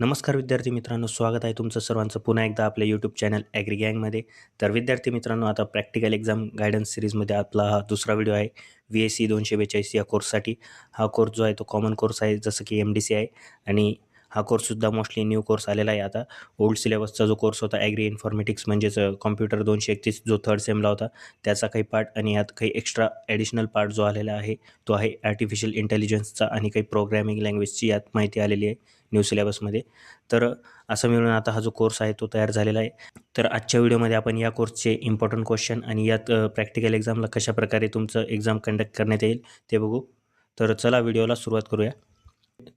नमस्कार विद्यार्थी मित्रांनो, स्वागत आहे तुमचं सर्वांचं पुन्हा एकदा आपल्या यूट्यूब चॅनल ॲग्री गँगमध्ये. तर विद्यार्थी मित्रांनो, आता प्रॅक्टिकल एक्झाम गायडन्स सीरीजमध्ये आपला हा दुसरा व्हिडिओ आहे. VSC 242 या कोर्ससाठी. हा कोर्स जो आहे तो कॉमन कोर्स आहे, जसं की MDC आहे. आणि हा कोर्ससुद्धा मोस्टली न्यू कोर्स आलेला आहे आता. ओल्ड सिलेबसचा जो कोर्स होता ॲग्री इन्फॉर्मेटिक्स म्हणजेच कॉम्प्युटर 231 जो थर्ड सेमला होता, त्याचा काही पार्ट आणि यात काही एक्स्ट्रा ॲडिशनल पार्ट जो आलेला आहे तो आहे आर्टिफिशियल इंटेलिजन्सचा आणि काही प्रोग्रॅमिंग लँग्वेजची यात माहिती आलेली आहे न्यू सिलेबसमध्ये. तर असं मिळून आता हा जो कोर्स आहे तो तयार झालेला आहे. तर आजच्या व्हिडिओमध्ये आपण या कोर्सचे इम्पॉर्टंट क्वेश्चन आणि यात प्रॅक्टिकल एक्झामला कशाप्रकारे तुमचं एक्झाम कंडक्ट करण्यात येईल ते बघू. तर चला व्हिडिओला सुरुवात करूया.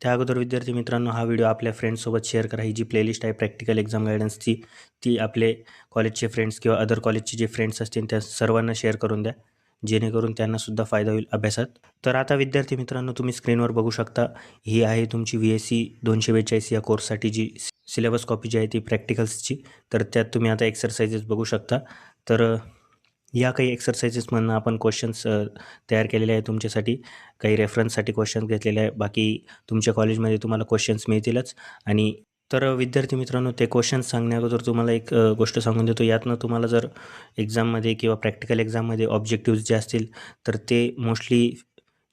त्या अगोदर विद्यार्थी मित्रांनो, हा व्हिडिओ आपल्या फ्रेंड्ससोबत शेअर करा. ही जी प्लेलिस्ट आहे प्रॅक्टिकल एक्झाम गायडन्सची, ती आपले कॉलेजचे फ्रेंड्स किंवा अदर कॉलेजचे जे फ्रेंड्स असतील त्या सर्वांना शेअर करून द्या, जेणेकरून त्यांनासुद्धा फायदा होईल अभ्यासात. तर आता विद्यार्थी मित्रांनो, तुम्ही स्क्रीनवर बघू शकता, ही आहे तुमची VSC 242 या कोर्ससाठी जी सिलेबस कॉपी जी आहे ती प्रॅक्टिकल्सची. तर त्यात तुम्ही आता एक्सरसाइजेस बघू शकता. तर या काही एक्सरसाइजेसमधनं आपण क्वेश्चन्स तयार केलेले आहे तुमच्यासाठी. काही रेफरन्ससाठी क्वेश्चन्स घेतलेले आहे. बाकी तुमच्या कॉलेजमध्ये तुम्हाला क्वेश्चन्स मिळतीलच. आणि तर विद्यार्थी मित्रांनो, ते क्वेश्चन्स सांगण्याअगोदर तुम्हाला एक गोष्ट सांगून देतो. यातनं तुम्हाला जर एक्झाममध्ये किंवा प्रॅक्टिकल एक्झाममध्ये ऑब्जेक्टिव्हज जे असतील तर ते मोस्टली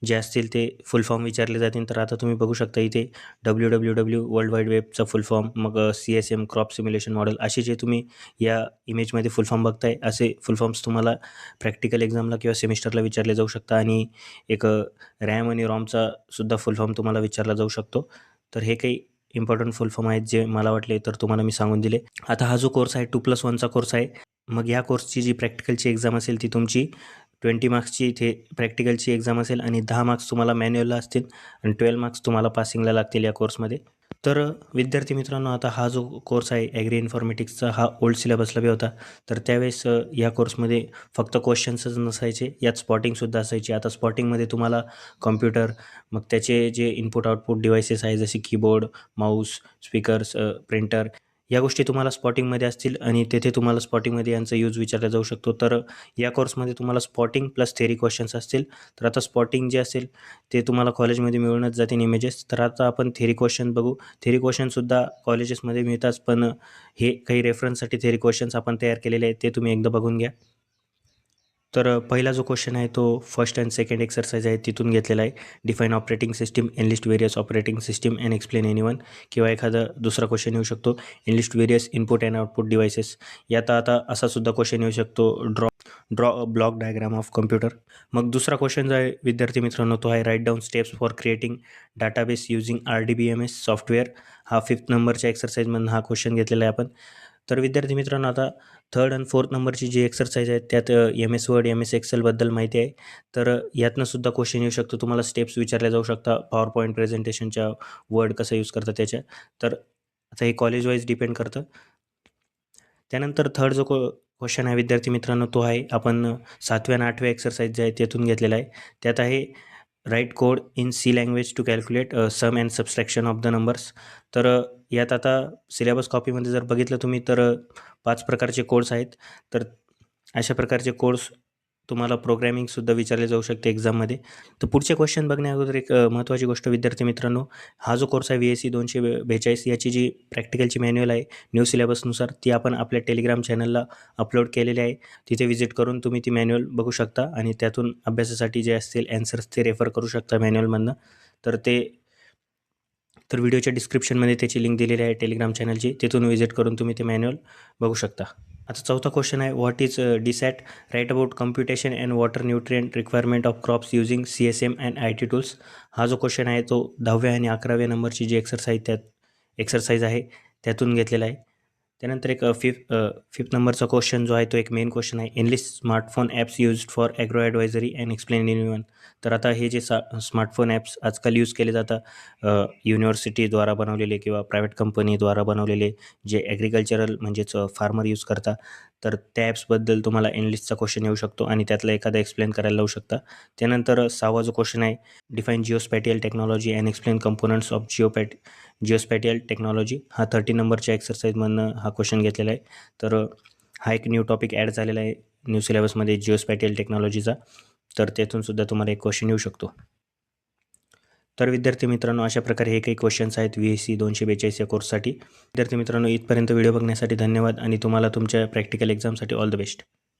जे असतील ते फुल फॉर्म विचारले जातील. तर आता तुम्ही बघू शकता इथे WWW वर्ल्ड वाईड वेबचा फुल फॉर्म, मग CSM क्रॉप सिम्युलेशन मॉडेल, असे जे तुम्ही या इमेजमध्ये फुल फॉर्म बघताय, असे फुल फॉर्म्स तुम्हाला प्रॅक्टिकल एक्झामला किंवा सेमिस्टरला विचारले जाऊ शकता. आणि एक रॅम आणि रॉमचा सुद्धा फुल फॉर्म तुम्हाला विचारला जाऊ शकतो. तर हे काही इम्पॉर्टंट फुल फॉर्म आहेत जे मला वाटले तर तुम्हाला मी सांगून दिले. आता हा जो कोर्स आहे 2+1चा कोर्स आहे. मग या कोर्सची जी प्रॅक्टिकलची एक्झाम असेल ती तुमची 20 मार्क्सची इथे प्रॅक्टिकलची एक्झाम असेल आणि 10 मार्क्स तुम्हाला मॅन्युअलला असतील आणि 12 मार्क्स तुम्हाला पासिंगला लागतील या कोर्समध्ये. तर विद्यार्थी मित्रांनो, आता हा जो कोर्स आहे ॲग्री इन्फॉर्मेटिक्सचा, हा ओल्ड सिलेबसला बी होता. तर त्यावेळेस या कोर्समध्ये फक्त क्वेश्चन्सच नसायचे, यात स्पॉटिंगसुद्धा असायची. आता स्पॉटिंगमध्ये तुम्हाला कॉम्प्युटर, मग त्याचे जे इनपुट आउटपुट डिव्हायसेस आहे जसे कीबोर्ड, माऊस, स्पीकर्स, प्रिंटर, या गोष्टी तुम्हाला स्पॉटिंगमध्ये असतील आणि तेथे तुम्हाला स्पॉटिंगमध्ये यांचा यूज विचारला जाऊ शकतो. तर या कोर्समध्ये तुम्हाला स्पॉटिंग प्लस थेरी क्वेश्चन्स असतील. तर आता स्पॉटिंग जे असेल ते तुम्हाला कॉलेजमध्ये मिळूनच जातील इमेजेस. तर आता आपण थेरी क्वेश्चन बघू. थेरी क्वेश्चनसुद्धा कॉलेजेसमध्ये मिळतात, पण हे काही रेफरन्ससाठी थेरी क्वेश्चन्स आपण तयार केलेले आहेत, ते तुम्ही एकदा बघून घ्या. तर पहिला जो क्वेश्चन आहे तो फर्स्ट अँड सेकंड एक्सरसाइज आहे तिथून घेतलेला आहे. Define operating system, enlist various operating system and explain any one. किंवा एखादा दुसरा क्वेश्चन येऊ शकतो, enlist various input and output devices. यात आता असा सुद्धा क्वेश्चन येऊ शकतो, draw draw a block diagram of computer. मग दुसरा क्वेश्चन जो आहे विद्यार्थी मित्रांनो, तो आहे write down steps for creating database using RDBMS software. हा 5th नंबरच्या एक्सरसाइजमधून हा क्वेश्चन घेतलेला आहे आपण. तर विद्यार्थी मित्रांनो, आता 3rd आणि 4th नंबरची जी एक्सरसाइज आहे त्यात MS वर्ड, MS एक्सेलबद्दल माहिती आहे. तर यातनं सुद्धा क्वेश्चन येऊ शकतो, तुम्हाला स्टेप्स विचारल्या जाऊ शकता पॉवर पॉईंट प्रेझेंटेशनच्या, वर्ड कसं यूज करतात त्याच्या. तर आता हे कॉलेज वाईज डिपेंड करतं. त्यानंतर थर्ड जो क्वेश्चन आहे विद्यार्थी मित्रांनो, तो आहे आपण 7व्या आणि 8व्या एक्सरसाइज जे आहे त्यातून घेतलेला आहे. त्यात आहे write code in C language to calculate sum and subtraction of the numbers. तर यात आता सिलेबस कॉपीमध्ये जर बघितलं तुम्ही तर 5 प्रकारचे कोड्स आहेत. तर अशा प्रकारचे कोड्स तुम्हाला प्रोग्रॅमिंगसुद्धा विचारले जाऊ शकते एक्झाममध्ये. तर पुढचे क्वेश्चन बघण्याअगोदर एक महत्त्वाची गोष्ट विद्यार्थी मित्रांनो, हा जो कोर्स आहे VSC 242 याची जी प्रॅक्टिकलची मॅन्युअल आहे न्यू सिलेबसनुसार, ती आपण आपल्या टेलिग्राम चॅनलला अपलोड केलेली आहे. तिथे व्हिजिट करून तुम्ही ती मॅन्युअल बघू शकता आणि त्यातून अभ्यासासाठी जे असतील ॲन्सर्स ते रेफर करू शकता मॅन्युअलमधनं. तर व्हिडिओच्या डिस्क्रिप्शनमध्ये त्याची लिंक दिलेली आहे टेलिग्राम चॅनलची, तिथून व्हिजिट करून तुम्ही ते मॅन्युअल बघू शकता. आता चौथा क्वेश्चन आहे, what is DSAT? Write about computation and water nutrient requirement of crops using CSM and IT tools. हा जो क्वेश्चन आहे तो 10व्या आणि 11व्या नंबरची जी एक्सरसाइज आहे त्यातून घेतलेला आहे. त्यानंतर एक फिफ्थ नंबरचा क्वेश्चन जो आहे तो एक मेन क्वेश्चन आहे, enlist smartphone apps used for agro advisory and explain any one. तर आता हे जे स्मार्टफोन ॲप्स आजकाल यूज केले जातात, युनिव्हर्सिटीद्वारा बनवलेले किंवा प्रायव्हेट कंपनीद्वारा बनवलेले, जे ॲग्रिकल्चरल म्हणजेच फार्मर यूज करतात, तर त्या ॲप्सबद्दल तुम्हाला एनलिस्टचा क्वेश्चन येऊ शकतो आणि त्यातला एखादा एक्सप्लेन करायला लावू शकता. त्यानंतर 6वा जो क्वेश्चन आहे, define geospatial technology and explain components of geospatial technology. हा 30 नंबरच्या एक्सरसाइजमधनं हा क्वेश्चन घेतलेला आहे. तर हा एक न्यू टॉपिक ॲड झालेला आहे न्यू सिलेबसमध्ये जिओस्पॅटियल टेक्नॉलॉजीचा. तर त्यातून सुद्धा तुम्हाला एक क्वेश्चन येऊ शकतो. तर विद्यार्थी मित्रांनो, अशा प्रकारे हे काही क्वेश्चन्स आहेत VSC 242 या कोर्ससाठी. विद्यार्थी मित्रांनो, इथपर्यंत व्हिडिओ बघण्यासाठी धन्यवाद आणि तुम्हाला तुमच्या प्रॅक्टिकल एक्झामसाठी ऑल द बेस्ट.